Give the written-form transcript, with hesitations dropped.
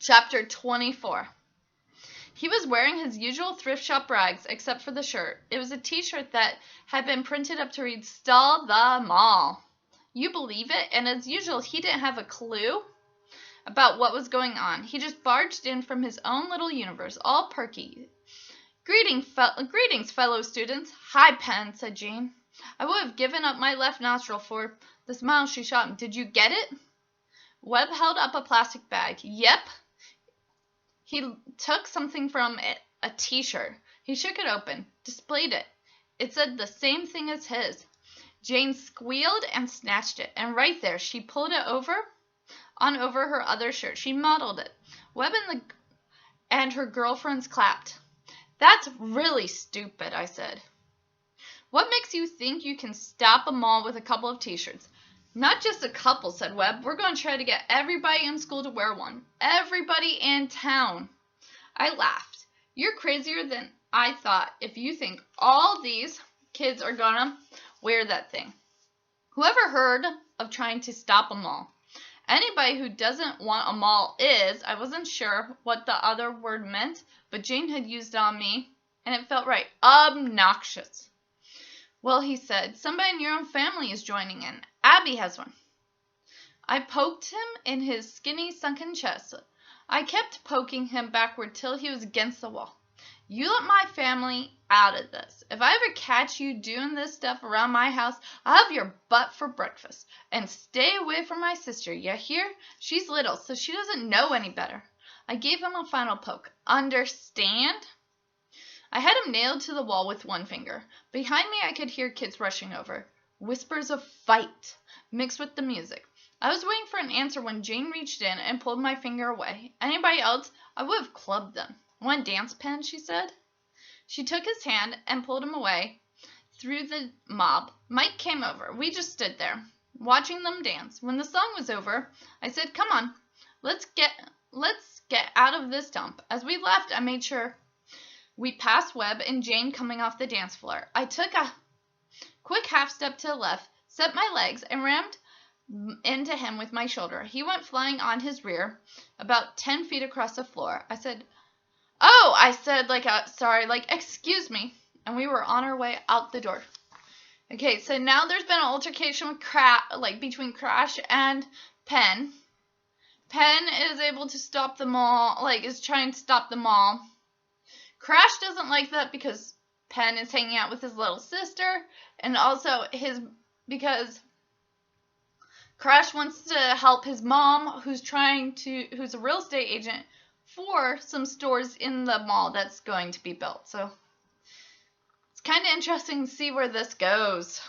Chapter 24. He was wearing his usual thrift shop rags except for the shirt. It was a t-shirt that had been printed up to read, "Stall the Mall." You believe it? And as usual, he didn't have a clue about what was going on. He just barged in from his own little universe, all perky. Greetings, fellow students." "Hi, Pen," said Jane. "I would have given up my left nostril for the smile she shot him. Did you get it?" Webb held up a plastic bag. "Yep." He took something from it, a t-shirt. He shook it open, displayed it. It said the same thing as his. Jane squealed and snatched it, and right there she pulled it over her other shirt. She modeled it. Webb and her girlfriends clapped. "That's really stupid," I said. "What makes you think you can stop a mall with a couple of t-shirts?" "Not just a couple," said Webb. "We're going to try to get everybody in school to wear one. Everybody in town." I laughed. "You're crazier than I thought if you think all these kids are going to wear that thing. Whoever heard of trying to stop a mall? Anybody who doesn't want a mall is—" I wasn't sure what the other word meant, but Jane had used it on me, and it felt right. "Obnoxious." "Well," he said, "somebody in your own family is joining in. Abby has one." I poked him in his skinny, sunken chest. I kept poking him backward till he was against the wall. "You let my family out of this. If I ever catch you doing this stuff around my house, I'll have your butt for breakfast. And stay away from my sister, you hear? She's little, so she doesn't know any better." I gave him a final poke. "Understand?" I had him nailed to the wall with one finger. Behind me I could hear kids rushing over. Whispers of fight mixed with the music. I was waiting for an answer when Jane reached in and pulled my finger away. Anybody else, I would have clubbed them. "Want to dance, Pen?" she said. She took his hand and pulled him away through the mob. Mike came over. We just stood there, watching them dance. When the song was over, I said, "Come on, let's get out of this dump." As we left, I made sure we passed Webb and Jane coming off the dance floor. I took a quick half step to the left, set my legs, and rammed into him with my shoulder. He went flying on his rear, about 10 feet across the floor. I said, "Oh," I said, "excuse me," and we were on our way out the door. Okay, so now there's been an altercation with between Crash and Pen. Pen is able to stop them all, is trying to stop them all. Crash doesn't like that because Pen is hanging out with his little sister, and also because Crash wants to help his mom, who's a real estate agent for some stores in the mall that's going to be built. So it's kind of interesting to see where this goes.